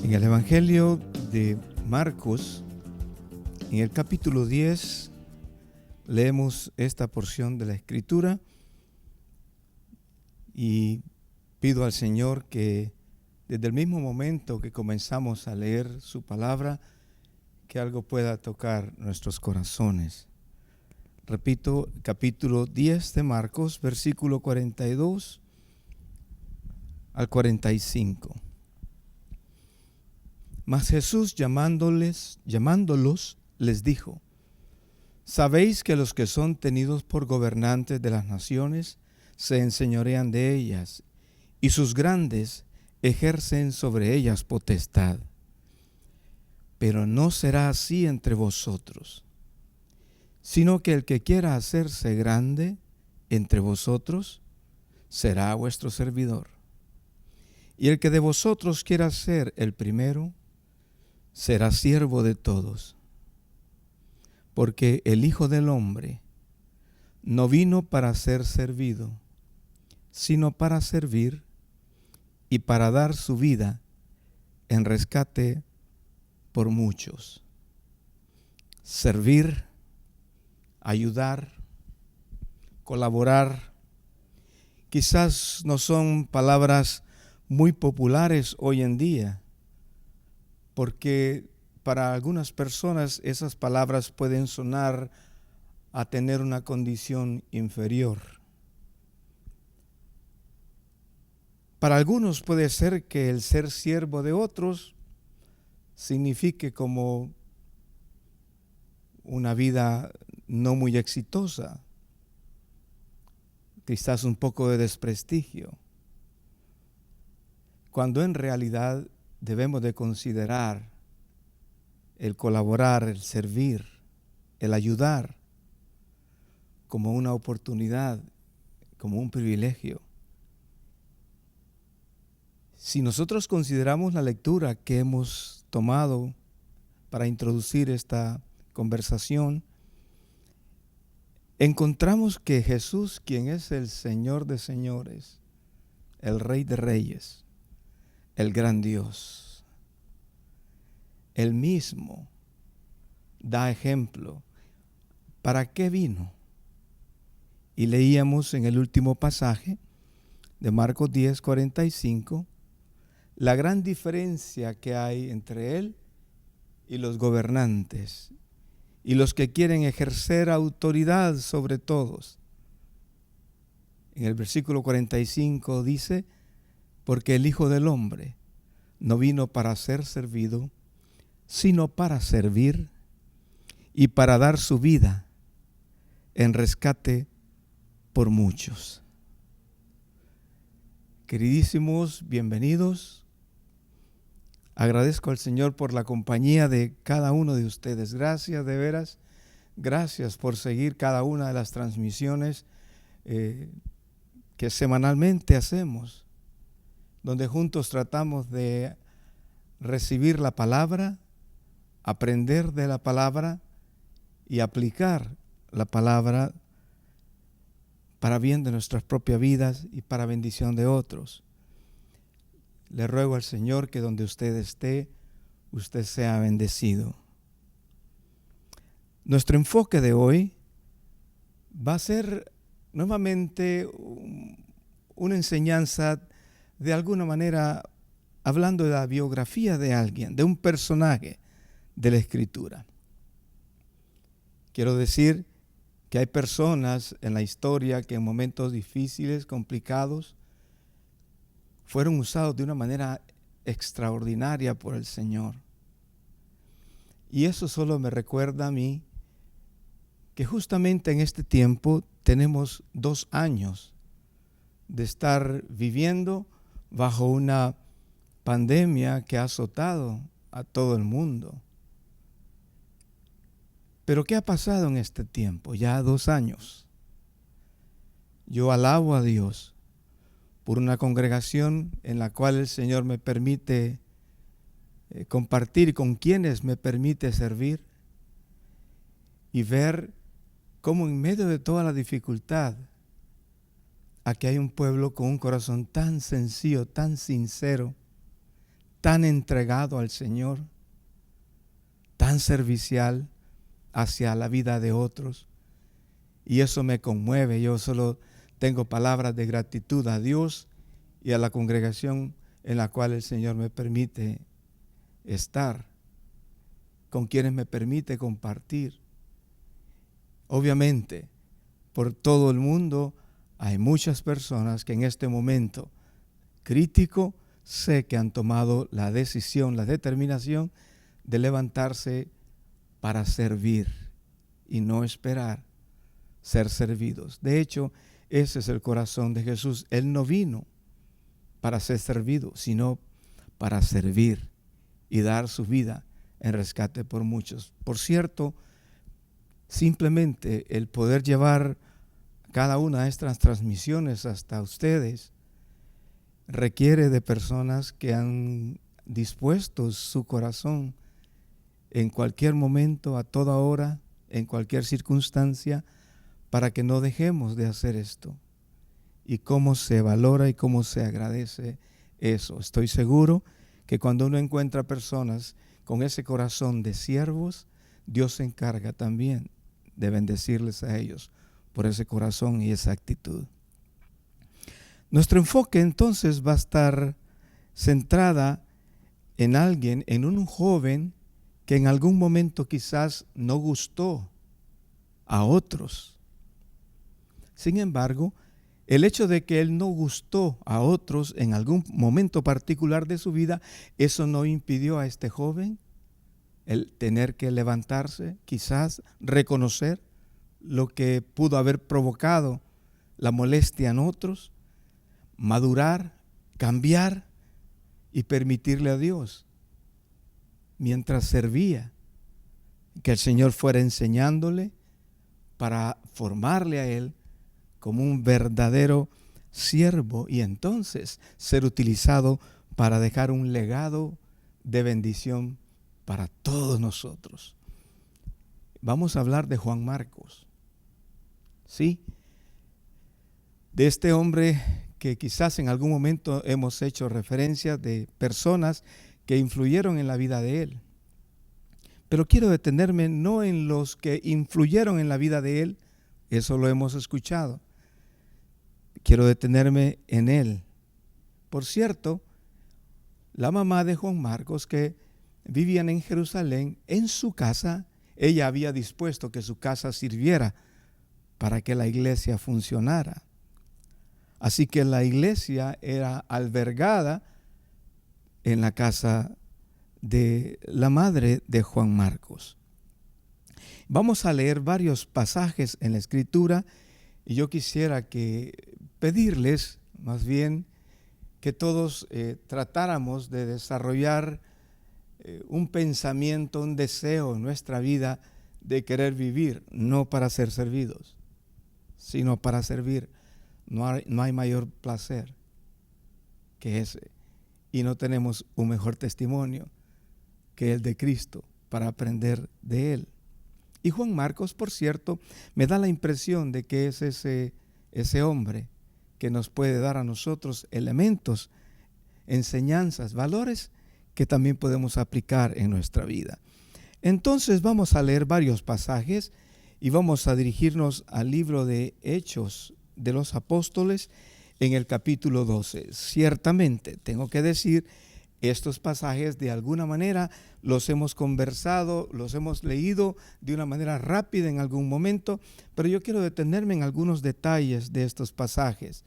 En el Evangelio de Marcos, en el capítulo 10, leemos esta porción de la Escritura y pido al Señor que desde el mismo momento que comenzamos a leer su palabra, que algo pueda tocar nuestros corazones. Repito, capítulo 10 de Marcos, versículo 42 al 45. Mas Jesús llamándolos, les dijo: ¿Sabéis que los que son tenidos por gobernantes de las naciones se enseñorean de ellas, y sus grandes ejercen sobre ellas potestad? Pero no será así entre vosotros, sino que el que quiera hacerse grande entre vosotros será vuestro servidor. Y el que de vosotros quiera ser el primero será siervo de todos. Porque el Hijo del Hombre no vino para ser servido, sino para servir y para dar su vida en rescate por muchos. Servir, ayudar, colaborar, quizás no son palabras muy populares hoy en día, porque para algunas personas esas palabras pueden sonar a tener una condición inferior. Para algunos puede ser que el ser siervo de otros signifique como una vida no muy exitosa, quizás un poco de desprestigio, cuando en realidad debemos de considerar el colaborar, el servir, el ayudar como una oportunidad, como un privilegio. Si nosotros consideramos la lectura que hemos tomado para introducir esta conversación, encontramos que Jesús, quien es el Señor de señores, el Rey de reyes, el gran Dios, Él mismo da ejemplo. ¿Para qué vino? Y leíamos en el último pasaje de Marcos 10, 45, la gran diferencia que hay entre Él y los gobernantes y los que quieren ejercer autoridad sobre todos. En el versículo 45 dice: porque el Hijo del Hombre no vino para ser servido, sino para servir y para dar su vida en rescate por muchos. Queridísimos, bienvenidos. Agradezco al Señor por la compañía de cada uno de ustedes. Gracias, de veras. Gracias por seguir cada una de las transmisiones que semanalmente hacemos, donde juntos tratamos de recibir la palabra, aprender de la palabra y aplicar la palabra para bien de nuestras propias vidas y para bendición de otros. Le ruego al Señor que donde usted esté, usted sea bendecido. Nuestro enfoque de hoy va a ser nuevamente una enseñanza de alguna manera hablando de la biografía de alguien, de un personaje de la Escritura. Quiero decir que hay personas en la historia que en momentos difíciles, complicados, fueron usados de una manera extraordinaria por el Señor. Y eso solo me recuerda a mí que justamente en este tiempo tenemos 2 años de estar viviendo bajo una pandemia que ha azotado a todo el mundo. Pero ¿qué ha pasado en este tiempo? Ya 2 años. Yo alabo a Dios por una congregación en la cual el Señor me permite compartir, con quienes me permite servir, y ver cómo en medio de toda la dificultad, aquí hay un pueblo con un corazón tan sencillo, tan sincero, tan entregado al Señor, tan servicial hacia la vida de otros. Y eso me conmueve. Yo solo tengo palabras de gratitud a Dios y a la congregación en la cual el Señor me permite estar, con quienes me permite compartir. Obviamente, por todo el mundo hay muchas personas que en este momento crítico sé que han tomado la decisión, la determinación de levantarse para servir y no esperar ser servidos. De hecho, ese es el corazón de Jesús. Él no vino para ser servido, sino para servir y dar su vida en rescate por muchos. Por cierto, simplemente el poder llevar cada una de estas transmisiones hasta ustedes requiere de personas que han dispuesto su corazón en cualquier momento, a toda hora, en cualquier circunstancia, para que no dejemos de hacer esto. Y cómo se valora y cómo se agradece eso. Estoy seguro que cuando uno encuentra personas con ese corazón de siervos, Dios se encarga también de bendecirles a ellos por ese corazón y esa actitud. Nuestro enfoque entonces va a estar centrada en alguien, en un joven que en algún momento quizás no gustó a otros. Sin embargo, el hecho de que él no gustó a otros en algún momento particular de su vida, eso no impidió a este joven el tener que levantarse, quizás reconocer lo que pudo haber provocado la molestia en otros, madurar, cambiar y permitirle a Dios, mientras servía, que el Señor fuera enseñándole para formarle a él como un verdadero siervo y entonces ser utilizado para dejar un legado de bendición para todos nosotros. Vamos a hablar de Juan Marcos. Sí, de este hombre que quizás en algún momento hemos hecho referencia de personas que influyeron en la vida de él. Pero quiero detenerme no en los que influyeron en la vida de él, eso lo hemos escuchado. Quiero detenerme en él. Por cierto, la mamá de Juan Marcos, que vivían en Jerusalén, en su casa, ella había dispuesto que su casa sirviera para que la iglesia funcionara. Así que la iglesia era albergada en la casa de la madre de Juan Marcos. Vamos a leer varios pasajes en la Escritura y yo quisiera pedirles más bien que todos tratáramos de desarrollar un pensamiento, un deseo en nuestra vida de querer vivir, no para ser servidos, sino para servir. No hay mayor placer que ese. Y no tenemos un mejor testimonio que el de Cristo para aprender de Él. Y Juan Marcos, por cierto, me da la impresión de que es ese hombre que nos puede dar a nosotros elementos, enseñanzas, valores que también podemos aplicar en nuestra vida. Entonces vamos a leer varios pasajes y vamos a dirigirnos al libro de Hechos de los Apóstoles en el capítulo 12. Ciertamente, tengo que decir, estos pasajes de alguna manera los hemos conversado, los hemos leído de una manera rápida en algún momento, pero yo quiero detenerme en algunos detalles de estos pasajes.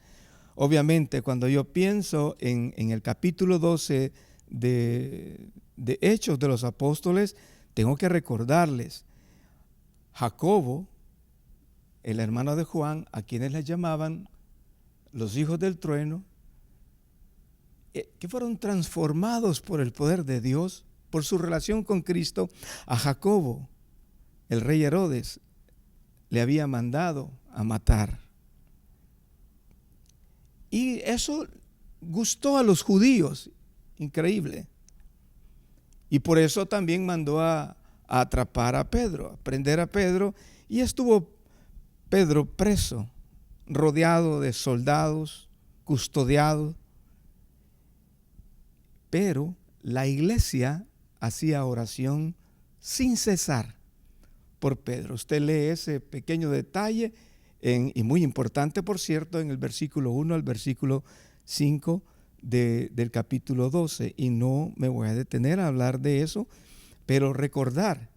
Obviamente, cuando yo pienso en el capítulo 12 de Hechos de los Apóstoles, tengo que recordarles Jacobo, el hermano de Juan, a quienes les llamaban los hijos del trueno, que fueron transformados por el poder de Dios, por su relación con Cristo. A Jacobo, el rey Herodes, le había mandado a matar. Y eso gustó a los judíos, increíble. Y por eso también mandó a atrapar a Pedro, a prender a Pedro, y estuvo Pedro preso, rodeado de soldados, custodiado. Pero la iglesia hacía oración sin cesar por Pedro. Usted lee ese pequeño detalle, y muy importante, por cierto, en el versículo 1 al versículo 5 del capítulo 12. Y no me voy a detener a hablar de eso, pero recordar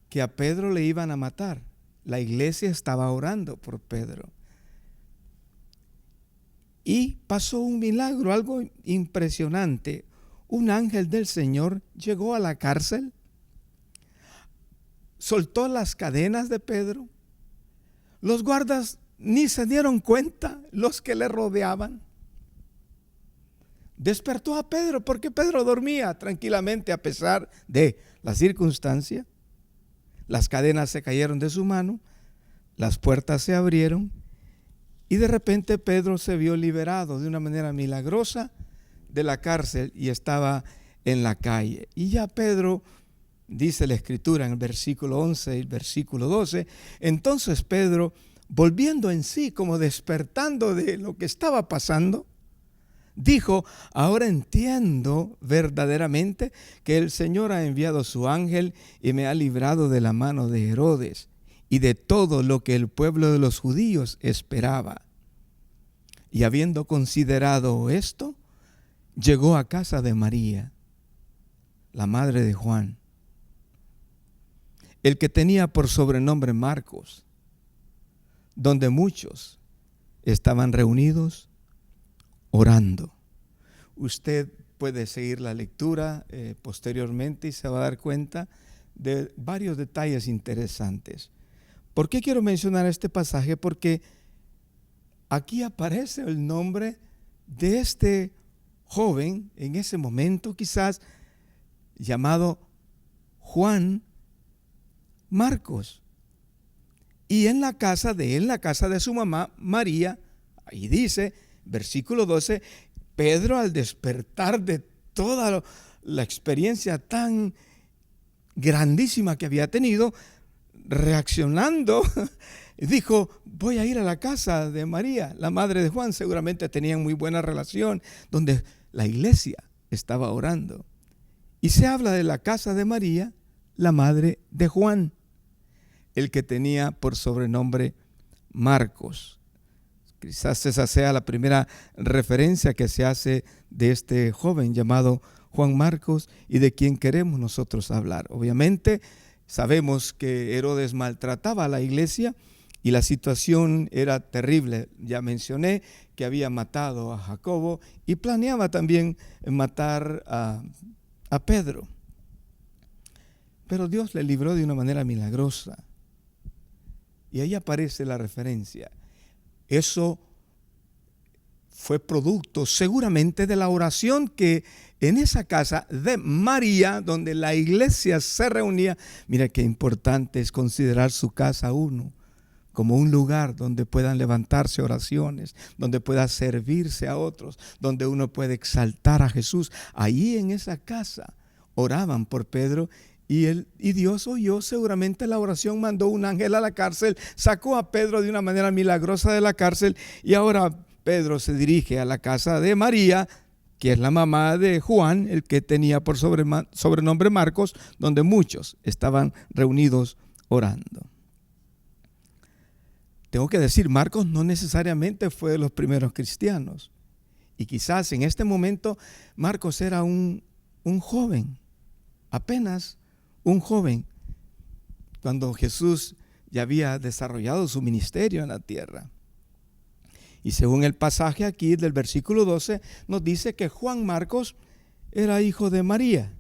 que a Pedro le iban a matar. La iglesia estaba orando por Pedro. Y pasó un milagro, algo impresionante. Un ángel del Señor llegó a la cárcel, soltó las cadenas de Pedro. Los guardas ni se dieron cuenta, los que le rodeaban. Despertó a Pedro porque Pedro dormía tranquilamente a pesar de la circunstancia. Las cadenas se cayeron de su mano, las puertas se abrieron y de repente Pedro se vio liberado de una manera milagrosa de la cárcel y estaba en la calle. Y ya Pedro, dice la Escritura en el versículo 11 y el versículo 12, entonces Pedro, volviendo en sí, como despertando de lo que estaba pasando, dijo: ahora entiendo verdaderamente que el Señor ha enviado su ángel y me ha librado de la mano de Herodes y de todo lo que el pueblo de los judíos esperaba. Y habiendo considerado esto, llegó a casa de María, la madre de Juan, el que tenía por sobrenombre Marcos, donde muchos estaban reunidos orando. Usted puede seguir la lectura posteriormente y se va a dar cuenta de varios detalles interesantes. ¿Por qué quiero mencionar este pasaje? Porque aquí aparece el nombre de este joven en ese momento, quizás llamado Juan Marcos. Y en la casa de él, la casa de su mamá María, ahí dice, versículo 12, Pedro, al despertar de toda la experiencia tan grandísima que había tenido, reaccionando, dijo: voy a ir a la casa de María, la madre de Juan. Seguramente tenían muy buena relación, donde la iglesia estaba orando. Y se habla de la casa de María, la madre de Juan, el que tenía por sobrenombre Marcos. Quizás esa sea la primera referencia que se hace de este joven llamado Juan Marcos y de quien queremos nosotros hablar. Obviamente sabemos que Herodes maltrataba a la iglesia y la situación era terrible. Ya mencioné que había matado a Jacobo y planeaba también matar a Pedro. Pero Dios le libró de una manera milagrosa. Y ahí aparece la referencia. Eso fue producto seguramente de la oración que en esa casa de María, donde la iglesia se reunía. Mira qué importante es considerar su casa uno como un lugar donde puedan levantarse oraciones, donde pueda servirse a otros, donde uno puede exaltar a Jesús. Ahí en esa casa oraban por Pedro. Y Dios oyó seguramente la oración, mandó un ángel a la cárcel, sacó a Pedro de una manera milagrosa de la cárcel y ahora Pedro se dirige a la casa de María, que es la mamá de Juan, el que tenía por sobrenombre Marcos, donde muchos estaban reunidos orando. Tengo que decir, Marcos no necesariamente fue de los primeros cristianos. Y quizás en este momento Marcos era un joven, apenas un joven, cuando Jesús ya había desarrollado su ministerio en la tierra. Y según el pasaje aquí del versículo 12, nos dice que Juan Marcos era hijo de María,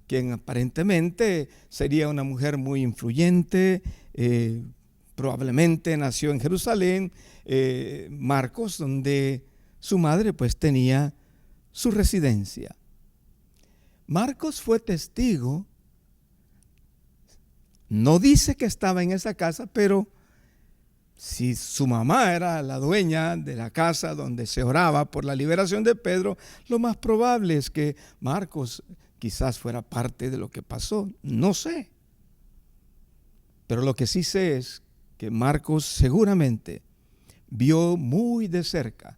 quien aparentemente sería una mujer muy influyente, probablemente nació en Jerusalén, Marcos, donde su madre pues tenía su residencia. Marcos fue testigo. No dice que estaba en esa casa, pero si su mamá era la dueña de la casa donde se oraba por la liberación de Pedro, lo más probable es que Marcos quizás fuera parte de lo que pasó. No sé. Pero lo que sí sé es que Marcos seguramente vio muy de cerca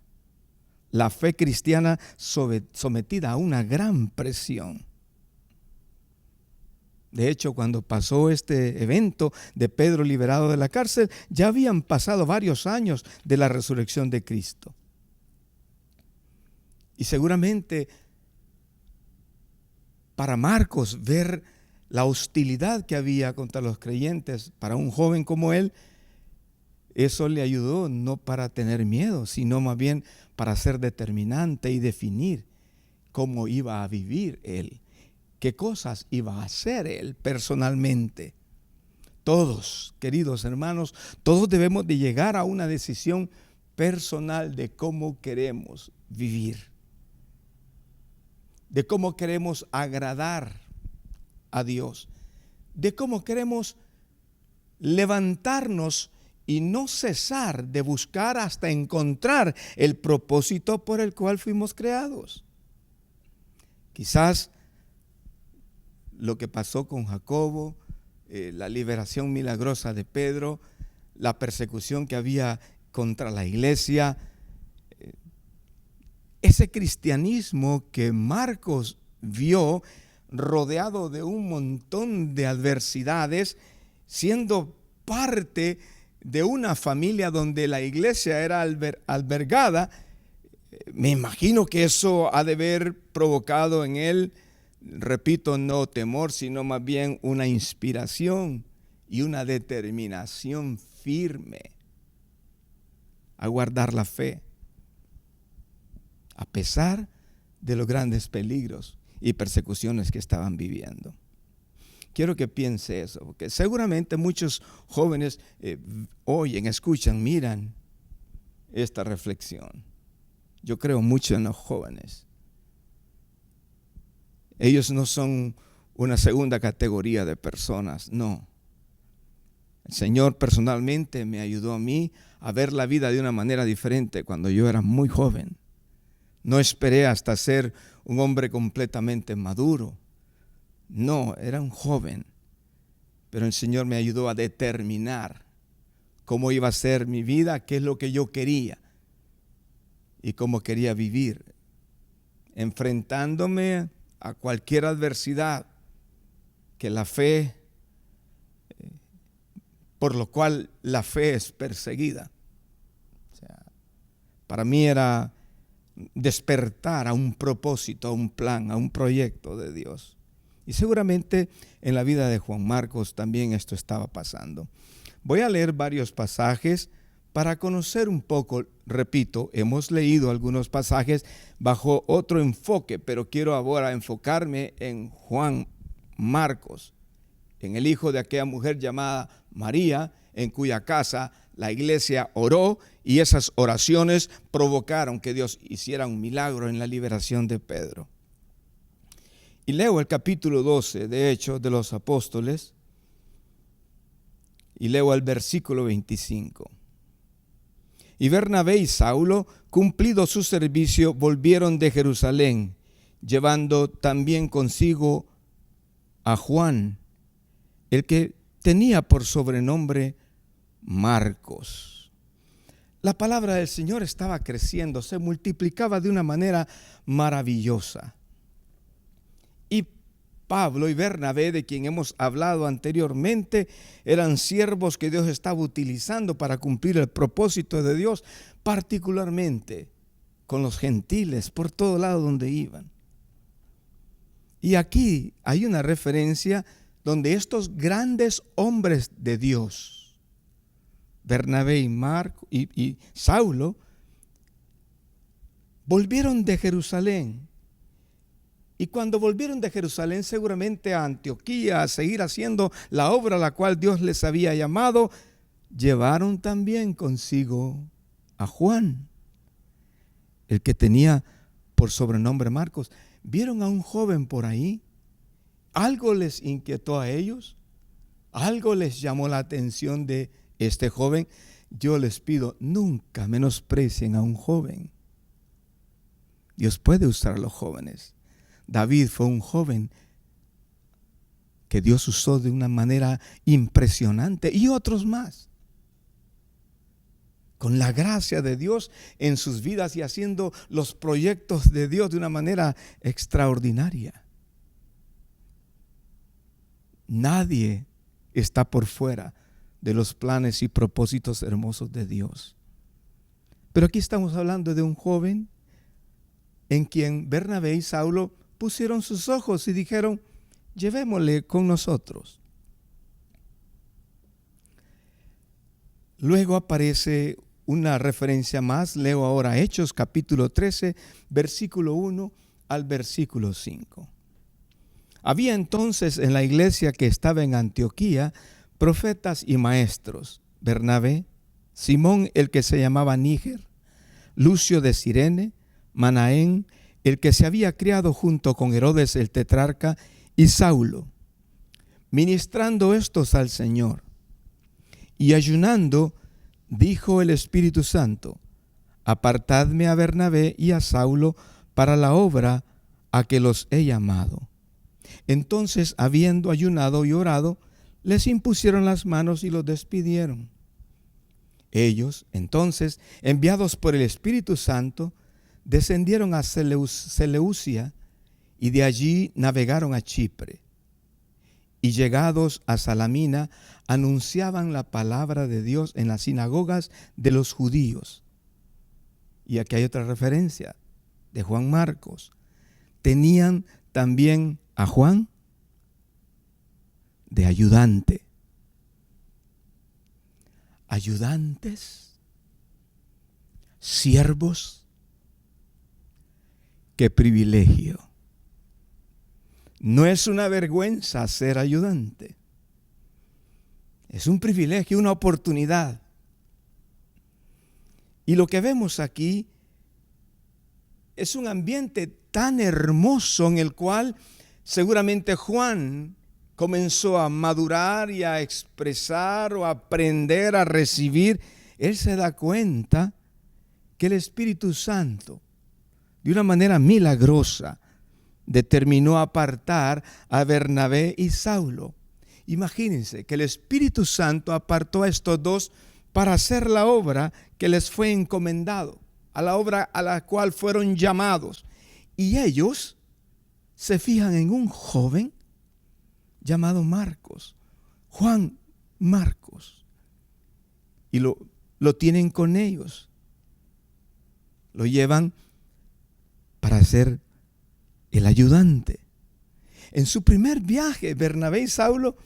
la fe cristiana sometida a una gran presión. De hecho, cuando pasó este evento de Pedro liberado de la cárcel, ya habían pasado varios años de la resurrección de Cristo. Y seguramente para Marcos ver la hostilidad que había contra los creyentes, para un joven como él, eso le ayudó no para tener miedo, sino más bien para ser determinante y definir cómo iba a vivir él, qué cosas iba a hacer él personalmente. Todos, queridos hermanos, todos debemos de llegar a una decisión personal de cómo queremos vivir, de cómo queremos agradar a Dios, de cómo queremos levantarnos y no cesar de buscar hasta encontrar el propósito por el cual fuimos creados. Quizás lo que pasó con Jacobo, la liberación milagrosa de Pedro, la persecución que había contra la iglesia, ese cristianismo que Marcos vio rodeado de un montón de adversidades, siendo parte de una familia donde la iglesia era albergada, me imagino que eso ha de haber provocado en él, repito, no temor, sino más bien una inspiración y una determinación firme a guardar la fe, a pesar de los grandes peligros y persecuciones que estaban viviendo. Quiero que piense eso, porque seguramente muchos jóvenes oyen, escuchan, miran esta reflexión. Yo creo mucho en los jóvenes. Ellos no son una segunda categoría de personas, no. El Señor personalmente me ayudó a mí a ver la vida de una manera diferente cuando yo era muy joven. No esperé hasta ser un hombre completamente maduro. No, era un joven, pero el Señor me ayudó a determinar cómo iba a ser mi vida, qué es lo que yo quería y cómo quería vivir, enfrentándome a cualquier adversidad que la fe, por lo cual la fe es perseguida. O sea, para mí era despertar a un propósito, a un plan, a un proyecto de Dios. Y seguramente en la vida de Juan Marcos también esto estaba pasando. Voy a leer varios pasajes para conocer un poco. Repito, hemos leído algunos pasajes bajo otro enfoque, pero quiero ahora enfocarme en Juan Marcos, en el hijo de aquella mujer llamada María, en cuya casa la iglesia oró y esas oraciones provocaron que Dios hiciera un milagro en la liberación de Pedro. Y leo el capítulo 12 de Hechos de los Apóstoles y leo el versículo 25. Y Bernabé y Saulo, cumplido su servicio, volvieron de Jerusalén, llevando también consigo a Juan, el que tenía por sobrenombre Marcos. La palabra del Señor estaba creciendo, se multiplicaba de una manera maravillosa. Y Pablo y Bernabé, de quien hemos hablado anteriormente, eran siervos que Dios estaba utilizando para cumplir el propósito de Dios, particularmente con los gentiles por todo lado donde iban. Y aquí hay una referencia donde estos grandes hombres de Dios, Bernabé y Marcos y Saulo, volvieron de Jerusalén. Y cuando volvieron de Jerusalén, seguramente a Antioquía, a seguir haciendo la obra a la cual Dios les había llamado, llevaron también consigo a Juan, el que tenía por sobrenombre Marcos. ¿Vieron a un joven por ahí? ¿Algo les inquietó a ellos? ¿Algo les llamó la atención de este joven? Yo les pido, nunca menosprecien a un joven. Dios puede usar a los jóvenes. David fue un joven que Dios usó de una manera impresionante y otros más. con la gracia de Dios en sus vidas y haciendo los proyectos de Dios de una manera extraordinaria. Nadie está por fuera de los planes y propósitos hermosos de Dios. Pero aquí estamos hablando de un joven en quien Bernabé y Saulo pusieron sus ojos y dijeron: llevémosle con nosotros. Luego aparece una referencia más. Leo ahora Hechos capítulo 13, versículo 1 al versículo 5. Había entonces en la iglesia que estaba en Antioquía profetas y maestros: Bernabé, Simón el que se llamaba Níger, Lucio de Cirene, Manaén el que se había criado junto con Herodes el tetrarca, y Saulo. Ministrando estos al Señor y ayunando, dijo el Espíritu Santo: apartadme a Bernabé y a Saulo para la obra a que los he llamado. Entonces, habiendo ayunado y orado, les impusieron las manos y los despidieron. Ellos, entonces, enviados por el Espíritu Santo, descendieron a Seleucia y de allí navegaron a Chipre. Y llegados a Salamina, anunciaban la palabra de Dios en las sinagogas de los judíos. Y aquí hay otra referencia de Juan Marcos. Tenían también a Juan de ayudante. Ayudantes, siervos, qué privilegio. No es una vergüenza ser ayudante. Es un privilegio, una oportunidad. Y lo que vemos aquí es un ambiente tan hermoso en el cual seguramente Juan comenzó a madurar y a expresar o a aprender a recibir. Él se da cuenta que el Espíritu Santo, de una manera milagrosa, determinó apartar a Bernabé y Saulo. Imagínense que el Espíritu Santo apartó a estos dos para hacer la obra que les fue encomendado, a la obra a la cual fueron llamados. Y ellos se fijan en un joven llamado Marcos, Juan Marcos, y lo tienen con ellos. Lo llevan para ser el ayudante. En su primer viaje, Bernabé y Saulo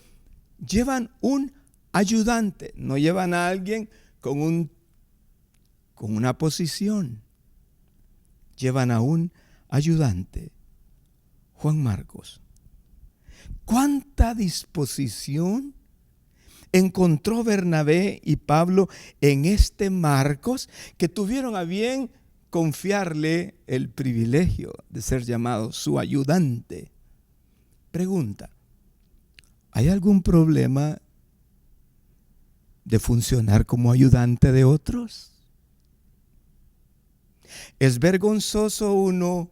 llevan un ayudante, no llevan a alguien con una posición, llevan a un ayudante, Juan Marcos. ¿Cuánta disposición encontró Bernabé y Pablo en este Marcos, que tuvieron a bien confiarle el privilegio de ser llamado su ayudante? Pregunta: ¿hay algún problema de funcionar como ayudante de otros? ¿Es vergonzoso uno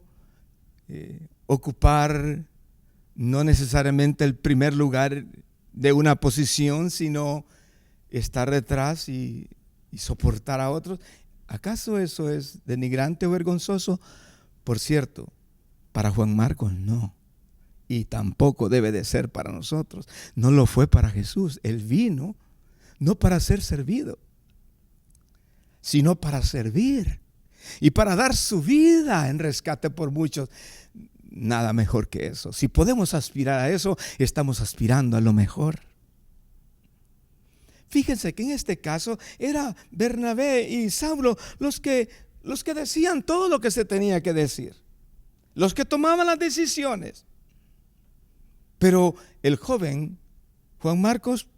ocupar no necesariamente el primer lugar de una posición, sino estar detrás y soportar a otros? ¿Acaso eso es denigrante o vergonzoso? Por cierto, para Juan Marcos no, y tampoco debe de ser para nosotros. No lo fue para Jesús. Él vino no para ser servido, sino para servir y para dar su vida en rescate por muchos. Nada mejor que eso. Si podemos aspirar a eso, estamos aspirando a lo mejor. Fíjense que en este caso era Bernabé y Saulo los que decían todo lo que se tenía que decir, los que tomaban las decisiones. Pero el joven Juan Marcos,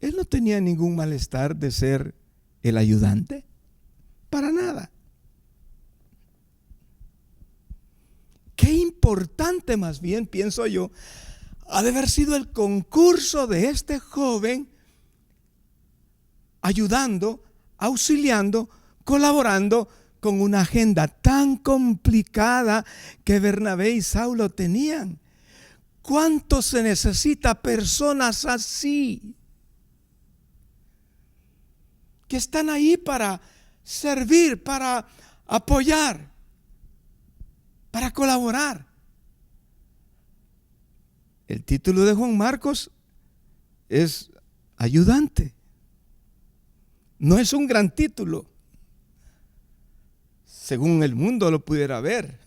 él no tenía ningún malestar de ser el ayudante, para nada. Qué importante, más bien, pienso yo, ha de haber sido el concurso de este joven ayudando, auxiliando, colaborando con una agenda tan complicada que Bernabé y Saulo tenían. ¿Cuánto se necesita personas así? que están ahí para servir, para apoyar, para colaborar. El título de Juan Marcos es ayudante. No es un gran título, según el mundo lo pudiera ver.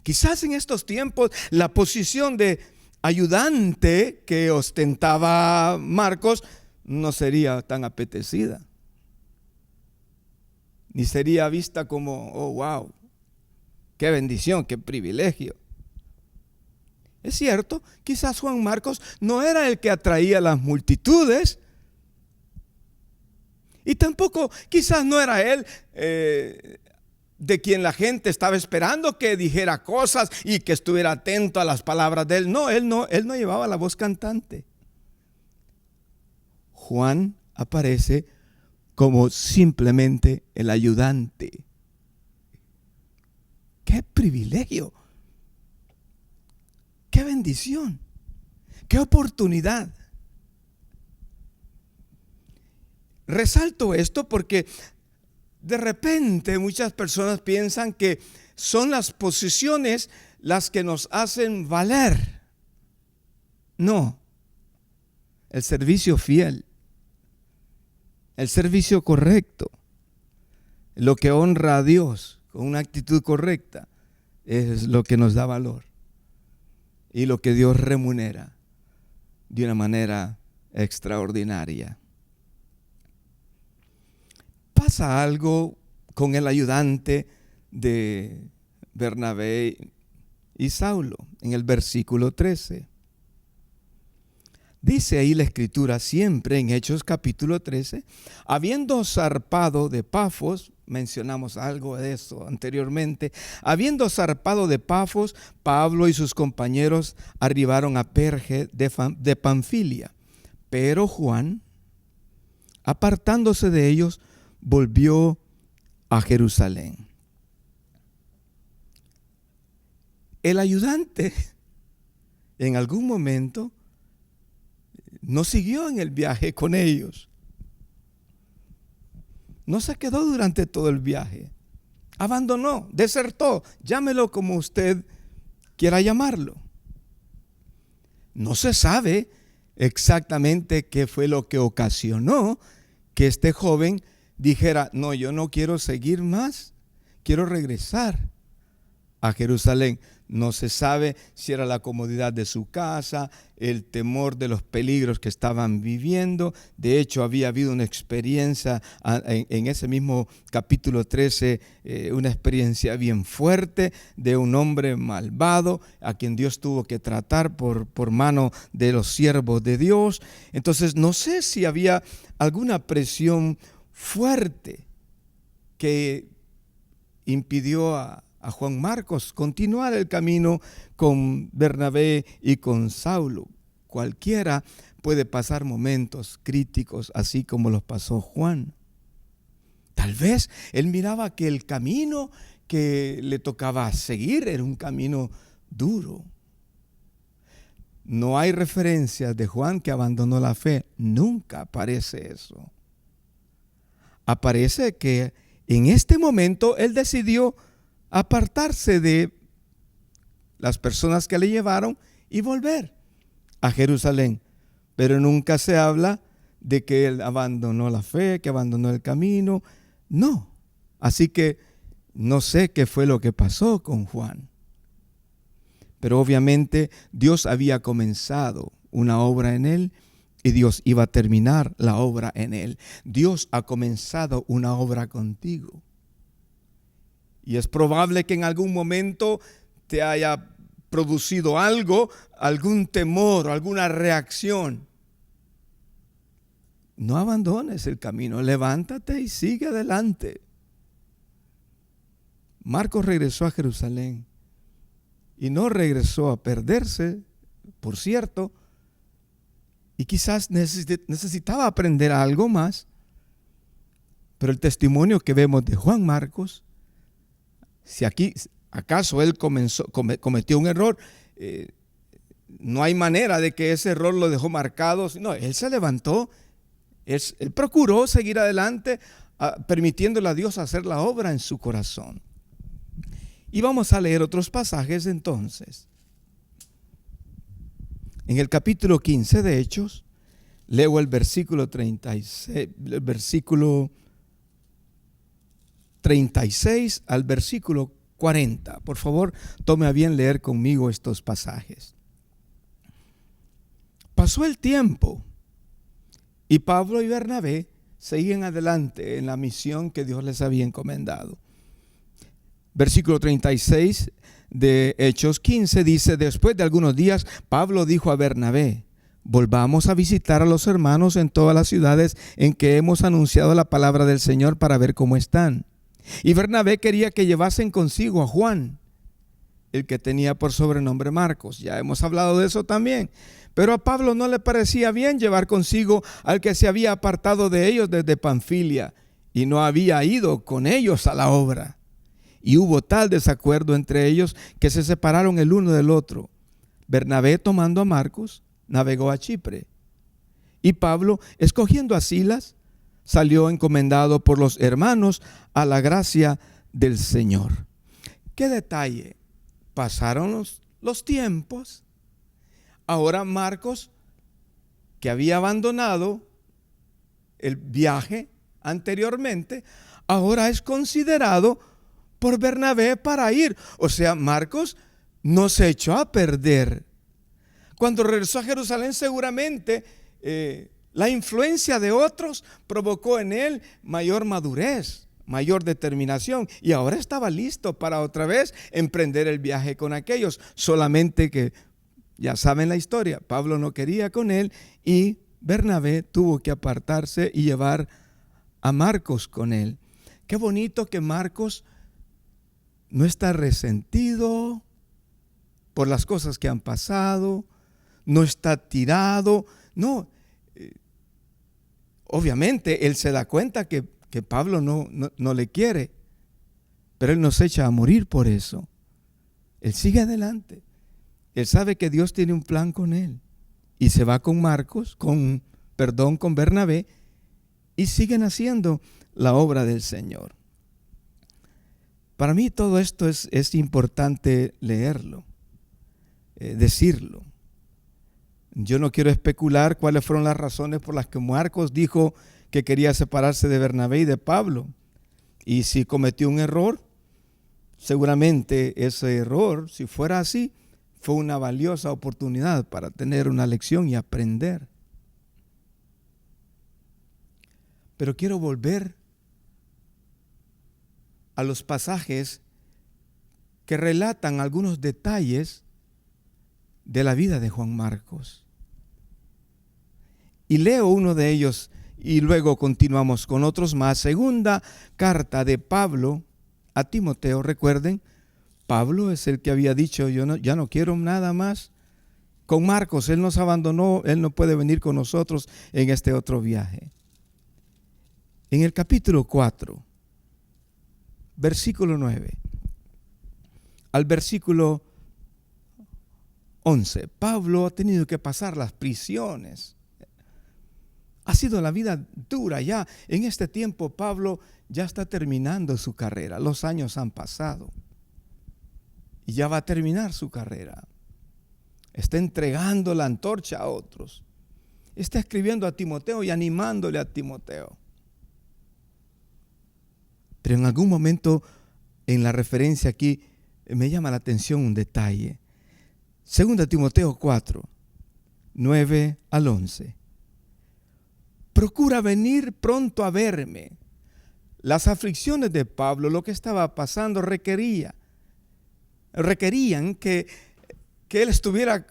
Quizás en estos tiempos la posición de ayudante que ostentaba Marcos no sería tan apetecida, ni sería vista como, oh wow, qué bendición, qué privilegio. Es cierto, quizás Juan Marcos no era el que atraía a las multitudes, y tampoco quizás no era él de quien la gente estaba esperando que dijera cosas y que estuviera atento a las palabras de él. No, él no llevaba la voz cantante. Juan aparece como simplemente el ayudante. ¡Qué privilegio! ¡Qué bendición! ¡Qué oportunidad! Resalto esto porque de repente muchas personas piensan que son las posiciones las que nos hacen valer. No, el servicio fiel, el servicio correcto, lo que honra a Dios con una actitud correcta es lo que nos da valor y lo que Dios remunera de una manera extraordinaria. Pasa algo con el ayudante de Bernabé y Saulo en el versículo 13. Dice ahí la escritura siempre en Hechos capítulo 13, habiendo zarpado de Pafos, mencionamos algo de eso anteriormente, habiendo zarpado de Pafos, Pablo y sus compañeros arribaron a Perge de Panfilia, pero Juan, apartándose de ellos, volvió a Jerusalén. El ayudante en algún momento no siguió en el viaje con ellos. No se quedó durante todo el viaje. Abandonó, desertó, llámelo como usted quiera llamarlo. No se sabe exactamente qué fue lo que ocasionó que este joven dijera, no, yo no quiero seguir más, quiero regresar a Jerusalén. No se sabe si era la comodidad de su casa, el temor de los peligros que estaban viviendo. De hecho, había habido una experiencia en ese mismo capítulo 13, una experiencia bien fuerte de un hombre malvado a quien Dios tuvo que tratar por mano de los siervos de Dios. Entonces, no sé si había alguna presión fuerte que impidió a Juan Marcos continuar el camino con Bernabé y con Saulo. Cualquiera puede pasar momentos críticos así como los pasó Juan. Tal vez él miraba que el camino que le tocaba seguir era un camino duro. No hay referencias de Juan que abandonó la fe. Nunca aparece eso. Aparece que en este momento él decidió apartarse de las personas que le llevaron y volver a Jerusalén. Pero nunca se habla de que él abandonó la fe, que abandonó el camino. No. Así que no sé qué fue lo que pasó con Juan. Pero obviamente Dios había comenzado una obra en él y Dios iba a terminar la obra en él. Dios ha comenzado una obra contigo. Y es probable que en algún momento te haya producido algo, algún temor, alguna reacción. No abandones el camino, levántate y sigue adelante. Marcos regresó a Jerusalén y no regresó a perderse, por cierto, y quizás necesitaba aprender algo más, pero el testimonio que vemos de Juan Marcos, si aquí acaso él cometió un error, no hay manera de que ese error lo dejó marcado. No, él se levantó, Él procuró seguir adelante, permitiéndole a Dios hacer la obra en su corazón. Y vamos a leer otros pasajes entonces. En el capítulo 15 de Hechos, leo el versículo 36 al versículo 40. Por favor, tome a bien leer conmigo estos pasajes. Pasó el tiempo y Pablo y Bernabé seguían adelante en la misión que Dios les había encomendado. Versículo 36 de Hechos 15 dice: después de algunos días, Pablo dijo a Bernabé: volvamos a visitar a los hermanos en todas las ciudades en que hemos anunciado la palabra del Señor para ver cómo están. Y Bernabé quería que llevasen consigo a Juan, el que tenía por sobrenombre Marcos. Ya hemos hablado de eso también. Pero a Pablo no le parecía bien llevar consigo al que se había apartado de ellos desde Panfilia y no había ido con ellos a la obra. Y hubo tal desacuerdo entre ellos que se separaron el uno del otro. Bernabé, tomando a Marcos, navegó a Chipre. Y Pablo, escogiendo a Silas, salió encomendado por los hermanos a la gracia del Señor. ¿Qué detalle? Pasaron los tiempos. Ahora Marcos, que había abandonado el viaje anteriormente, ahora es considerado por Bernabé para ir. O sea, Marcos no se echó a perder. Cuando regresó a Jerusalén, seguramente la influencia de otros provocó en él mayor madurez, mayor determinación, y ahora estaba listo para otra vez emprender el viaje con aquellos. Solamente que ya saben la historia, Pablo no quería con él y Bernabé tuvo que apartarse y llevar a Marcos con él. Qué bonito que Marcos no está resentido por las cosas que han pasado, no está tirado, no. Obviamente él se da cuenta que Pablo no le quiere, pero él no se echa a morir por eso. Él sigue adelante. Él sabe que Dios tiene un plan con él y se va con Marcos, con Bernabé, y siguen haciendo la obra del Señor. Para mí todo esto es importante leerlo, decirlo. Yo no quiero especular cuáles fueron las razones por las que Marcos dijo que quería separarse de Bernabé y de Pablo. Y si cometió un error, seguramente ese error, si fuera así, fue una valiosa oportunidad para tener una lección y aprender. Pero quiero volver a los pasajes que relatan algunos detalles de la vida de Juan Marcos. Y leo uno de ellos y luego continuamos con otros más. Segunda carta de Pablo a Timoteo. Recuerden, Pablo es el que había dicho: ya no quiero nada más con Marcos. Él nos abandonó, él no puede venir con nosotros en este otro viaje. En el capítulo 4, versículo 9 al versículo 11, Pablo ha tenido que pasar las prisiones. Ha sido la vida dura ya. En este tiempo Pablo ya está terminando su carrera. Los años han pasado y ya va a terminar su carrera. Está entregando la antorcha a otros. Está escribiendo a Timoteo y animándole a Timoteo. Pero en algún momento en la referencia aquí me llama la atención un detalle. Segunda Timoteo 4, 9 al 11. Procura venir pronto a verme. Las aflicciones de Pablo, lo que estaba pasando, requerían que él estuviera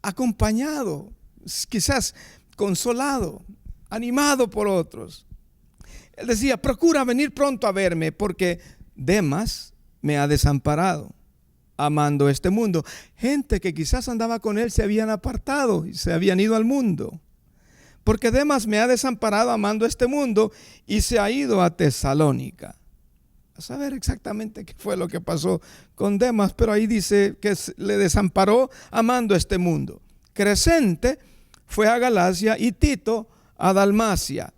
acompañado, quizás consolado, animado por otros. Él decía: procura venir pronto a verme, porque Demas me ha desamparado, amando este mundo. Gente que quizás andaba con él se habían apartado y se habían ido al mundo. Porque Demas me ha desamparado amando este mundo y se ha ido a Tesalónica. A saber exactamente qué fue lo que pasó con Demas, pero ahí dice que le desamparó amando este mundo. Crescente fue a Galacia y Tito a Dalmacia.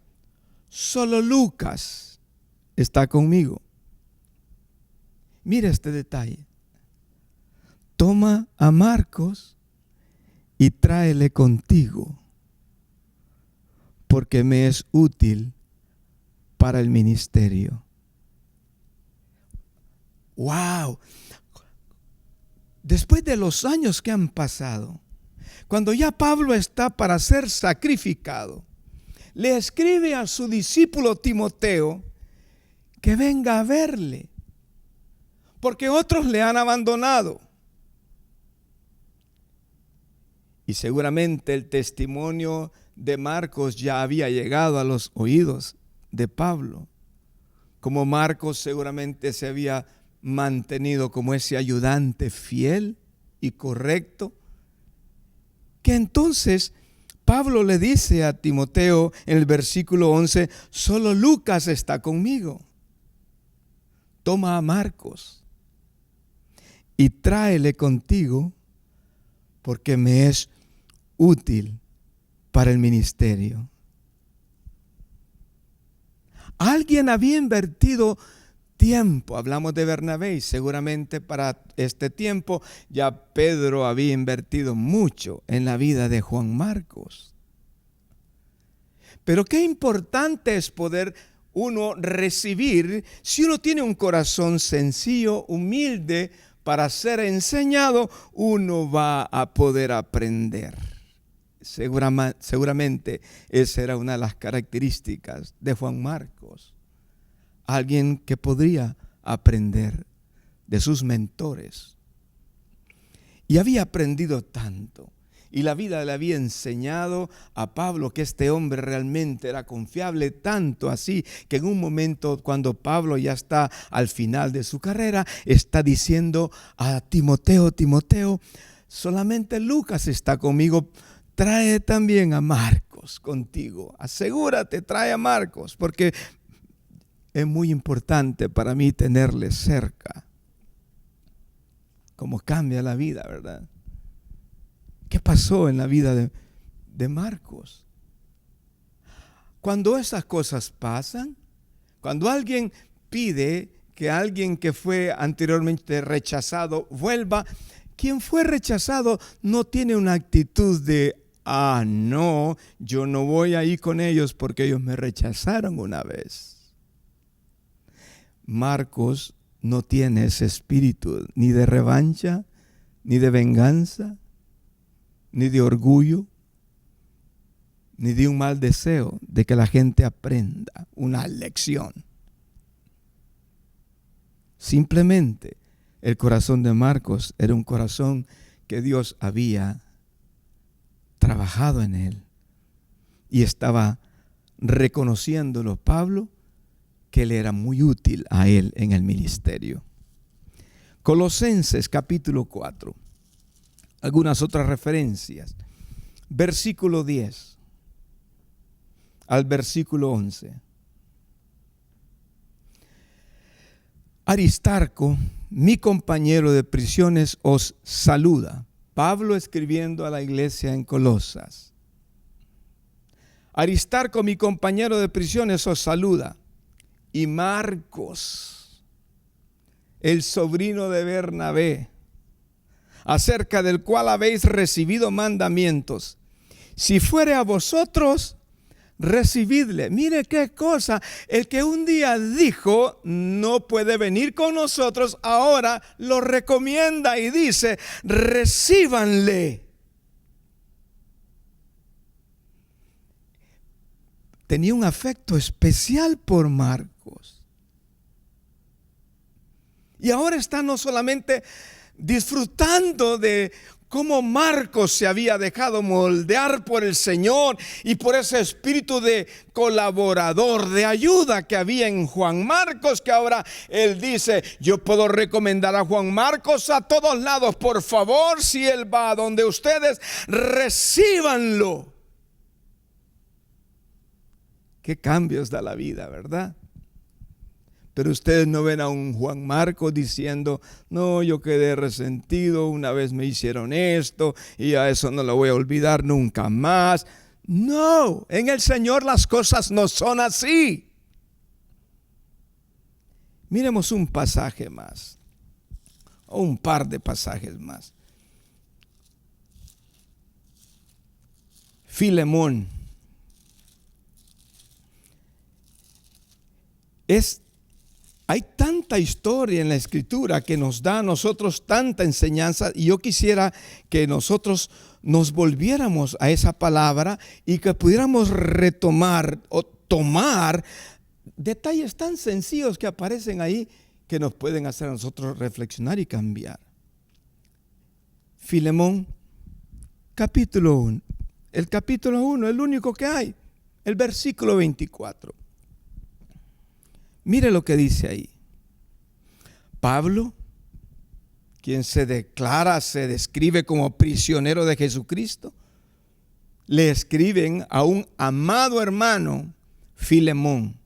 Solo Lucas está conmigo. Mira este detalle. Toma a Marcos y tráele contigo, porque me es útil para el ministerio. ¡Wow! Después de los años que han pasado, cuando ya Pablo está para ser sacrificado, le escribe a su discípulo Timoteo que venga a verle, porque otros le han abandonado. Y seguramente el testimonio de Marcos ya había llegado a los oídos de Pablo, como Marcos seguramente se había mantenido como ese ayudante fiel y correcto, que entonces Pablo le dice a Timoteo en el versículo 11, solo Lucas está conmigo. Toma a Marcos y tráele contigo, porque me es útil para el ministerio. Alguien había invertido tiempo, hablamos de Bernabé, y seguramente para este tiempo ya Pedro había invertido mucho en la vida de Juan Marcos. Pero qué importante es poder uno recibir, si uno tiene un corazón sencillo, humilde, para ser enseñado, uno va a poder aprender. Seguramente esa era una de las características de Juan Marcos. Alguien que podría aprender de sus mentores. Y había aprendido tanto. Y la vida le había enseñado a Pablo que este hombre realmente era confiable, tanto así que en un momento cuando Pablo ya está al final de su carrera, está diciendo a Timoteo, Timoteo, solamente Lucas está conmigo, trae también a Marcos contigo, asegúrate, trae a Marcos, porque es muy importante para mí tenerle cerca. Cómo cambia la vida, ¿verdad? ¿Qué pasó en la vida de Marcos? Cuando esas cosas pasan, cuando alguien pide que alguien que fue anteriormente rechazado vuelva, quien fue rechazado no tiene una actitud de, no, yo no voy ahí con ellos porque ellos me rechazaron una vez. Marcos no tiene ese espíritu ni de revancha, ni de venganza, ni de orgullo, ni de un mal deseo de que la gente aprenda una lección. Simplemente el corazón de Marcos era un corazón que Dios había trabajado en él y estaba reconociéndolo Pablo, que le era muy útil a él en el ministerio. Colosenses capítulo 4. Algunas otras referencias. Versículo 10 al versículo 11. Aristarco, mi compañero de prisiones, os saluda. Pablo escribiendo a la iglesia en Colosas. Aristarco, mi compañero de prisiones, os saluda. Y Marcos, el sobrino de Bernabé, acerca del cual habéis recibido mandamientos. Si fuere a vosotros, recibidle. Mire qué cosa, el que un día dijo no puede venir con nosotros, ahora lo recomienda y dice, recíbanle. Tenía un afecto especial por Marcos. Y ahora está no solamente disfrutando de cómo Marcos se había dejado moldear por el Señor y por ese espíritu de colaborador, de ayuda que había en Juan Marcos, que ahora él dice, yo puedo recomendar a Juan Marcos a todos lados, por favor, si él va a donde ustedes, recíbanlo. Qué cambios da la vida, ¿verdad? Pero ustedes no ven a un Juan Marcos diciendo, no, yo quedé resentido, una vez me hicieron esto y a eso no lo voy a olvidar nunca más. No, en el Señor las cosas no son así. Miremos un pasaje más, o un par de pasajes más. Filemón. Hay tanta historia en la Escritura que nos da a nosotros tanta enseñanza, y yo quisiera que nosotros nos volviéramos a esa palabra y que pudiéramos retomar o tomar detalles tan sencillos que aparecen ahí que nos pueden hacer a nosotros reflexionar y cambiar. Filemón, capítulo 1. El capítulo 1, el único que hay, el versículo 24. Mire lo que dice ahí. Pablo, quien se describe como prisionero de Jesucristo, le escriben a un amado hermano, Filemón.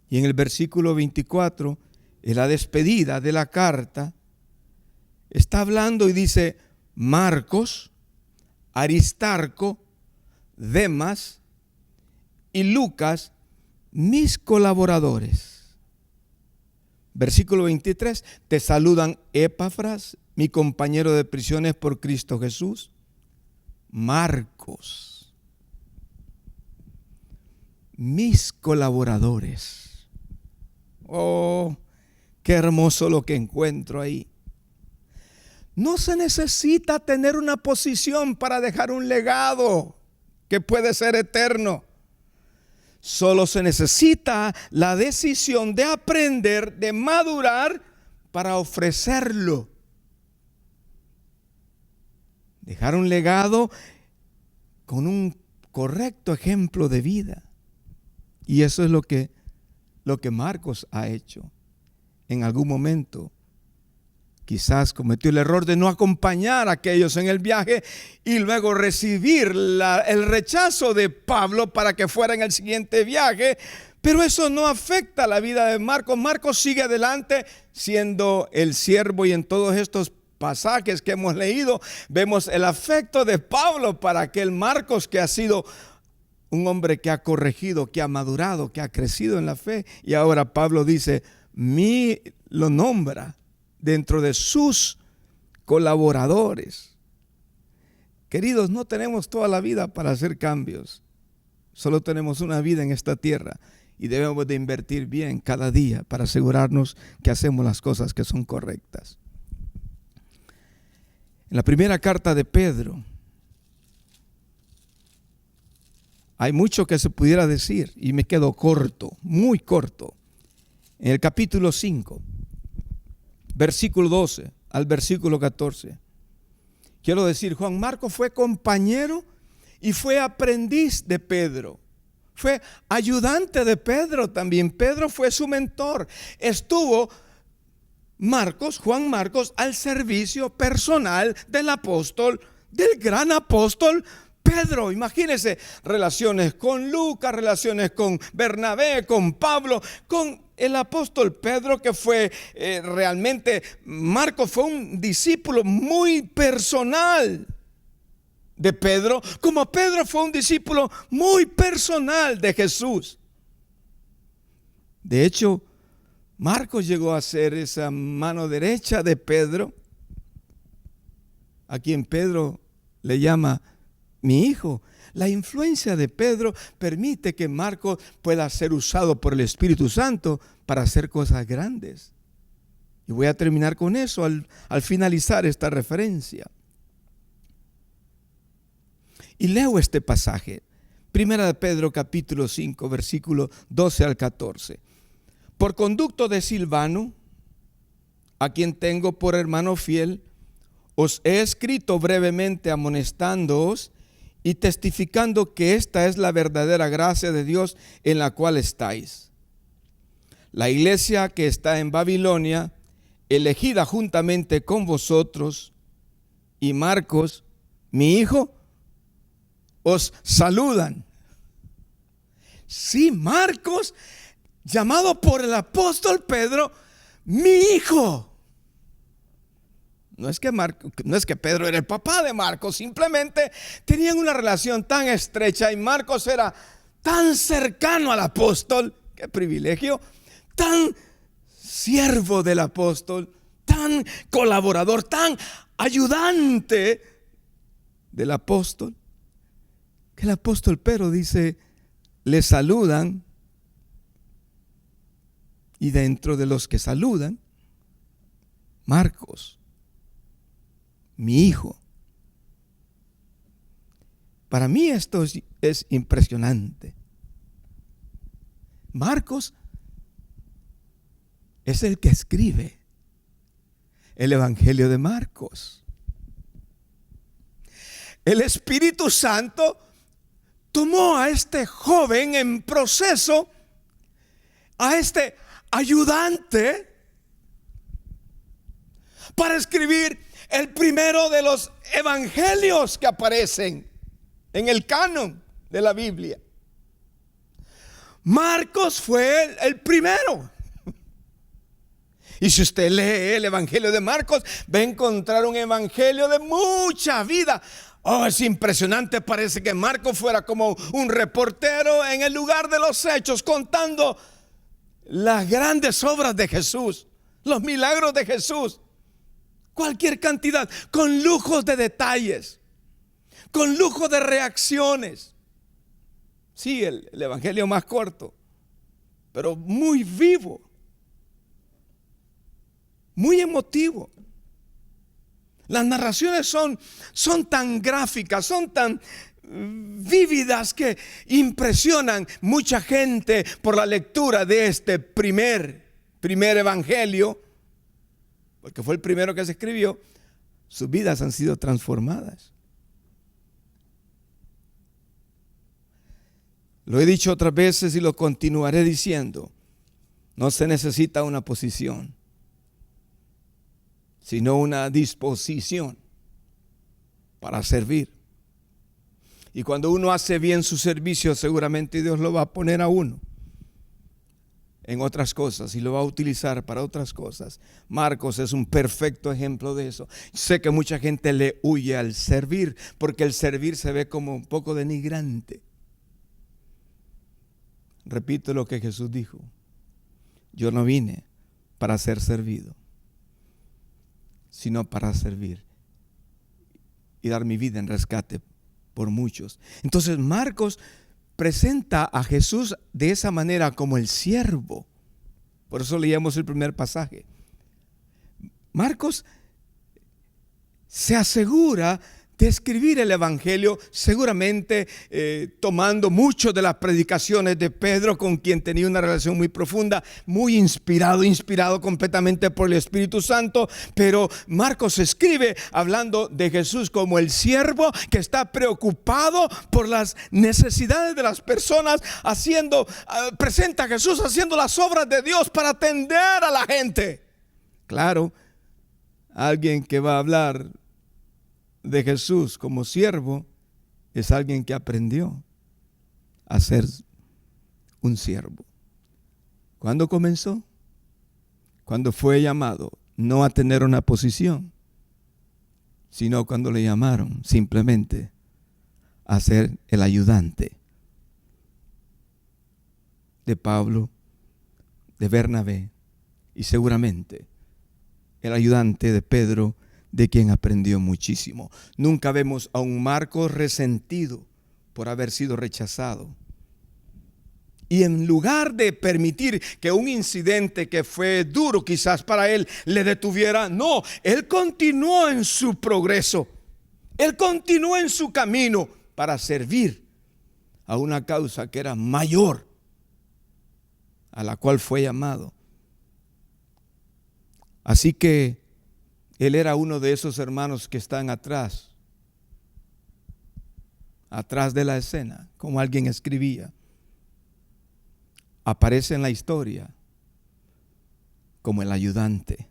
Y en el versículo 24, en la despedida de la carta, está hablando y dice: Marcos, Aristarco, Demas y Lucas, mis colaboradores. Versículo 23, te saludan Epafras, mi compañero de prisiones por Cristo Jesús, Marcos, mis colaboradores. Oh, qué hermoso lo que encuentro ahí. No se necesita tener una posición para dejar un legado que puede ser eterno. Solo se necesita la decisión de aprender, de madurar para ofrecerlo. Dejar un legado con un correcto ejemplo de vida. Y eso es lo que Marcos ha hecho. En algún momento quizás cometió el error de no acompañar a aquellos en el viaje y luego recibir el rechazo de Pablo para que fuera en el siguiente viaje. Pero eso no afecta la vida de Marcos. Marcos sigue adelante siendo el siervo, y en todos estos pasajes que hemos leído vemos el afecto de Pablo para aquel Marcos que ha sido un hombre que ha corregido, que ha madurado, que ha crecido en la fe. Y ahora Pablo dice, lo nombra dentro de sus colaboradores. Queridos, no tenemos toda la vida para hacer cambios. Solo tenemos una vida en esta tierra y debemos de invertir bien cada día para asegurarnos que hacemos las cosas que son correctas. En la primera carta de Pedro hay mucho que se pudiera decir y me quedo corto, muy corto. En el capítulo 5, versículo 12 al versículo 14. Quiero decir, Juan Marcos fue compañero y fue aprendiz de Pedro. Fue ayudante de Pedro también. Pedro fue su mentor. Estuvo Juan Marcos, al servicio personal del apóstol, del gran apóstol Pedro. Imagínense, relaciones con Lucas, relaciones con Bernabé, con Pablo, con el apóstol Pedro, que fue realmente, Marcos fue un discípulo muy personal de Pedro, como Pedro fue un discípulo muy personal de Jesús. De hecho, Marcos llegó a ser esa mano derecha de Pedro, a quien Pedro le llama mi hijo. La influencia de Pedro permite que Marcos pueda ser usado por el Espíritu Santo para hacer cosas grandes. Y voy a terminar con eso al finalizar esta referencia. Y leo este pasaje, Primera de Pedro capítulo 5, versículo 12 al 14. Por conducto de Silvano, a quien tengo por hermano fiel, os he escrito brevemente amonestándoos y testificando que esta es la verdadera gracia de Dios en la cual estáis. La iglesia que está en Babilonia, elegida juntamente con vosotros, y Marcos, mi hijo, os saludan. Sí, Marcos, llamado por el apóstol Pedro, mi hijo. No es que Pedro era el papá de Marcos, simplemente tenían una relación tan estrecha y Marcos era tan cercano al apóstol, qué privilegio, tan siervo del apóstol, tan colaborador, tan ayudante del apóstol, que el apóstol Pedro dice, le saludan, y dentro de los que saludan, Marcos, mi hijo. Para mí esto es impresionante. Marcos es el que escribe el Evangelio de Marcos. El Espíritu Santo tomó a este joven en proceso, a este ayudante, para escribir el primero de los evangelios que aparecen en el canon de la Biblia. Marcos fue el primero. Y si usted lee el Evangelio de Marcos, va a encontrar un evangelio de mucha vida. Oh, es impresionante, parece que Marcos fuera como un reportero en el lugar de los hechos, contando las grandes obras de Jesús, los milagros de Jesús, cualquier cantidad, con lujos de detalles, con lujo de reacciones. Sí, el evangelio más corto, pero muy vivo, muy emotivo. Las narraciones son tan gráficas, son tan vívidas que impresionan mucha gente por la lectura de este primer evangelio, porque fue el primero que se escribió. Sus vidas han sido transformadas. Lo he dicho otras veces y lo continuaré diciendo. No se necesita una posición, sino una disposición para servir. Y cuando uno hace bien su servicio, seguramente Dios lo va a poner a uno en otras cosas y lo va a utilizar para otras cosas. Marcos es un perfecto ejemplo de eso. Sé que mucha gente le huye al servir, porque el servir se ve como un poco denigrante. Repito lo que Jesús dijo: yo no vine para ser servido, sino para servir y dar mi vida en rescate por muchos. Entonces Marcos presenta a Jesús de esa manera, como el siervo. Por eso leíamos el primer pasaje. Marcos se asegura de escribir el evangelio, seguramente tomando mucho de las predicaciones de Pedro, con quien tenía una relación muy profunda, muy inspirado completamente por el Espíritu Santo. Pero Marcos escribe hablando de Jesús como el siervo que está preocupado por las necesidades de las personas, presenta a Jesús haciendo las obras de Dios para atender a la gente. Claro, alguien que va a hablar de Jesús como siervo es alguien que aprendió a ser un siervo. ¿Cuándo comenzó? Cuando fue llamado, no a tener una posición, sino cuando le llamaron simplemente a ser el ayudante de Pablo, de Bernabé y seguramente el ayudante de Pedro, de quien aprendió muchísimo. Nunca vemos a un Marcos resentido por haber sido rechazado. Y en lugar de permitir que un incidente que fue duro quizás para él le detuviera, no, él continuó en su progreso. Él continuó en su camino para servir a una causa que era mayor a la cual fue llamado. Así que él era uno de esos hermanos que están atrás de la escena, como alguien escribía. Aparece en la historia como el ayudante.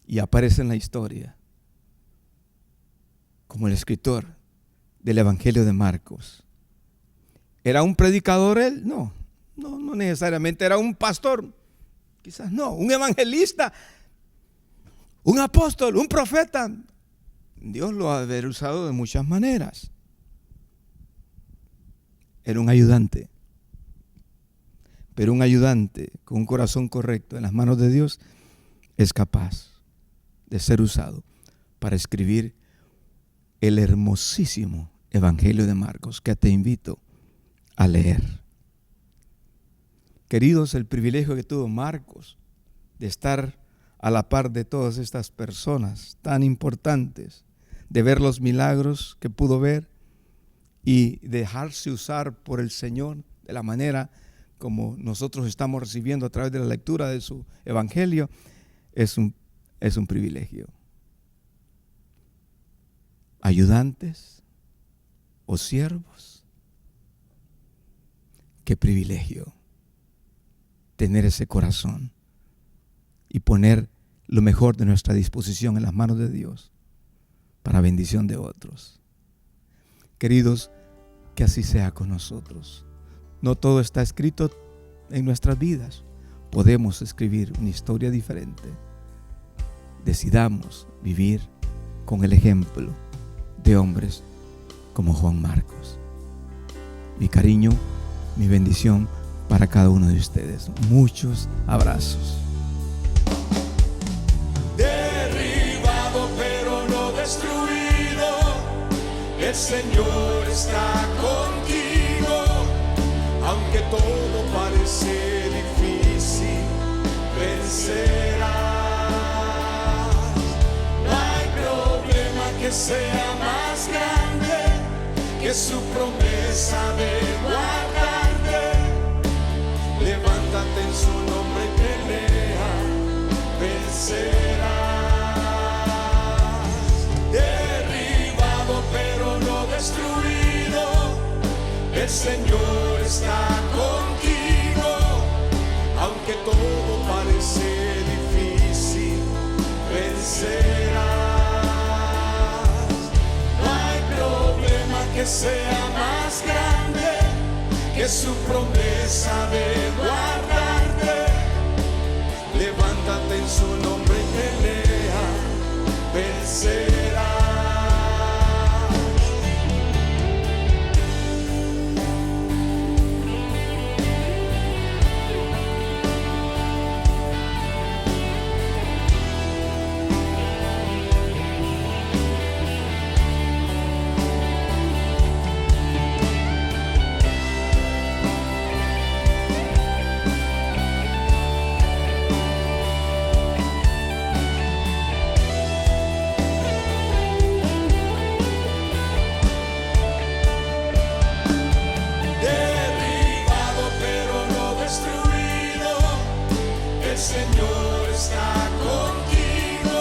Y aparece en la historia como el escritor del Evangelio de Marcos. ¿Era un predicador él? No necesariamente. Era un pastor. Quizás no. Un evangelista, un apóstol, un profeta. Dios lo ha de haber usado de muchas maneras. Era un ayudante. Pero un ayudante con un corazón correcto en las manos de Dios es capaz de ser usado para escribir el hermosísimo Evangelio de Marcos, que te invito a leer. Queridos, el privilegio que tuvo Marcos de estar a la par de todas estas personas tan importantes, de ver los milagros que pudo ver y dejarse usar por el Señor de la manera como nosotros estamos recibiendo a través de la lectura de su Evangelio, es un privilegio. Ayudantes o siervos, qué privilegio tener ese corazón y poner lo mejor de nuestra disposición en las manos de Dios para bendición de otros. Queridos, que así sea con nosotros. No todo está escrito en nuestras vidas. Podemos escribir una historia diferente. Decidamos vivir con el ejemplo de hombres como Juan Marcos. Mi cariño, mi bendición para cada uno de ustedes. Muchos abrazos. Derribado pero no destruido, el Señor está contigo. Aunque todo parece difícil, vencerás. No hay problema que sea más grande que su promesa de guardarte. Levántate en su nombre y pelea, vencerás. Derribado pero no destruido, el Señor está contigo. Aunque todo parece difícil, vencerás. No hay problema que sea más grande que su promesa de guardarte. Levántate en su nombre y pelea, vencerás. El Señor está contigo,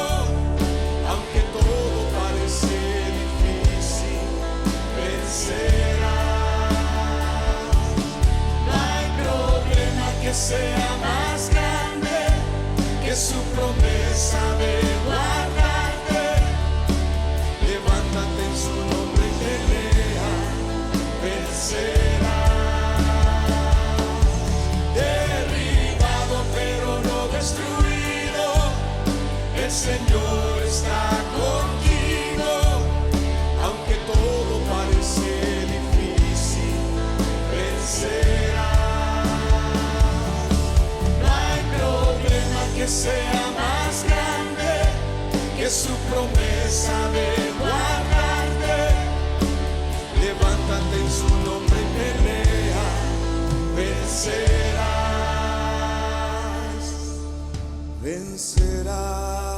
aunque todo parece difícil, vencerás. No hay problema que sea más grande que su promesa de guardarte. Levántate en su nombre y pelea, vencerás. El Señor está contigo, aunque todo parece difícil, vencerás. No hay problema que sea más grande que su promesa de guardarte. Levántate en su nombre y pelea, vencerás. Vencerás.